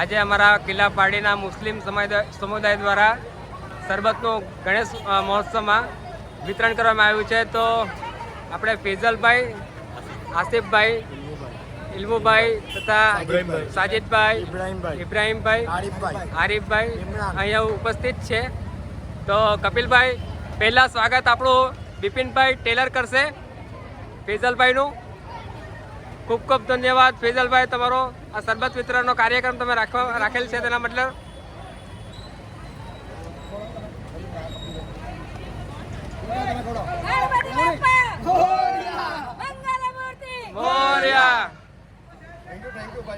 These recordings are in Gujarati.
આજે અમારા કિલ્લા પાડીના મુસ્લિમ સમુદાય દ્વારા શરબતનું ગણેશ મહોત્સવમાં વિતરણ કરવામાં આવ્યું છે. તો આપણે ફેઝલભાઈ, આસિફભાઈ, ઇલ્મુભાઈ તથા સાજિદભાઈ, ઇબ્રાહીમભાઈ, આરીફભાઈ અહીંયા ઉપસ્થિત છે. તો કપિલભાઈ, પહેલાં સ્વાગત આપણું બિપિનભાઈ ટેલર કરશે ફેઝલભાઈનું. ખૂબ ખૂબ ધન્યવાદ ફેઝલભાઈ, તમારો આ શરબત વિતરણનો કાર્યક્રમ તમે રાખેલ છે તેના મતલબ.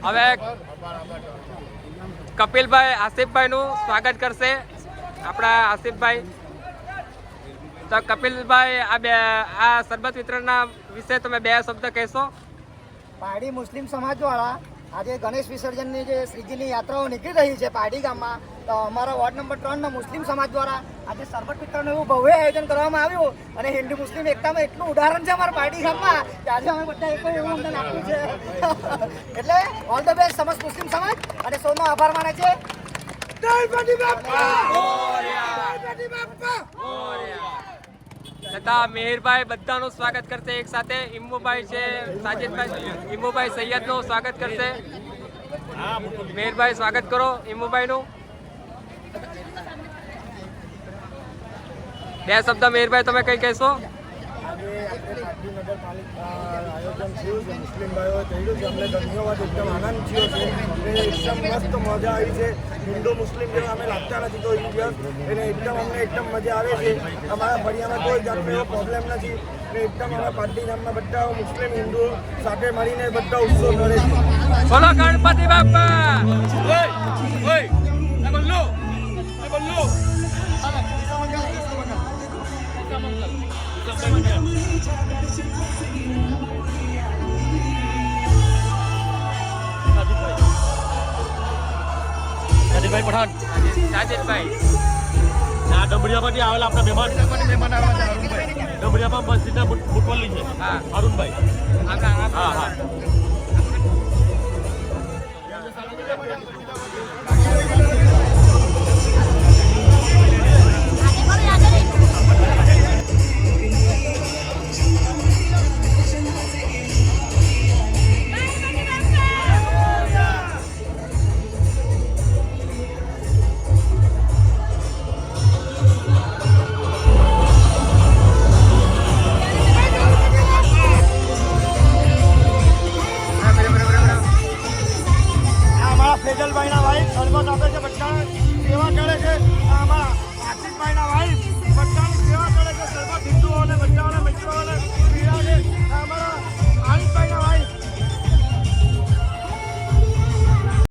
હવે કપિલભાઈ આસિફભાઈનું સ્વાગત કરશે આપણા આસિફભાઈ. તો કપિલભાઈ, આ શરબત વિતરણના વિશે તમે બે શબ્દ કહેશો? પારડી મુસ્લિમ સમાજ દ્વારા આજે ગણેશ વિસર્જનની જે શ્રીજીની યાત્રાઓ નીકળી રહી છે પારડી ગામમાં, તો અમારા વોર્ડ નંબર 3ના મુસ્લિમ સમાજ દ્વારા આજે શરબત વિતરણનું એવું ભવ્ય આયોજન કરવામાં આવ્યું. અને હિન્દુ મુસ્લિમ એકતામાં એટલું ઉદાહરણ છે અમારા પારડી ગામમાં કે આજે અમે બધા એક એવું અમને આપ્યું છે. એટલે ઓલ ધ બેસ્ટ સમસ્ત મુસ્લિમ સમાજ, અને સૌનો આભાર માને છે. તથા મેહરભાઈ બધાનું સ્વાગત કરશે એક સાથે. ઇમ્મુભાઈ છે, સાજિદભાઈ, ઇમ્મુભાઈ સૈયદનું સ્વાગત કરશે. મેહરભાઈ સ્વાગત કરો ઇમ્મુભાઈનું. બે શબ્દ મેહરભાઈ તમે કઈ કહેશો? આયોજન થયું છે, મુસ્લિમ ભાઈઓ થયું છે, અમને ધન્યવાદ, એકદમ આનંદ થયો છે. એકદમ મસ્ત મજા આવી છે. હિન્દુ મુસ્લિમ જેવા અમે લાગતા નથી કોઈ દિવસ, એને એકદમ અમને એકદમ મજા આવે છે. અમારા ફળિયામાં કોઈ જાતનો એવો પ્રોબ્લેમ નથી. એકદમ અમારા પારડી ગામમાં બધા મુસ્લિમ હિન્દુ સાથે મળીને બધા ઉત્સવ કરે છે. બોલો ગણપતિ બાપ્પા. સાજિદભાઈ પઠાણ, સાજિદભાઈ ડબડિયામાંથી આવેલા આપણા મહેમાન ડબડિયામાં મસ્જિદના ફૂટબોલની છે. હા, અરુણભાઈ. હા હા ફેજલભાઈના વાઈફ શરબત આપે છે, બધા સેવા કરે છે. અમારા આશિષભાઈના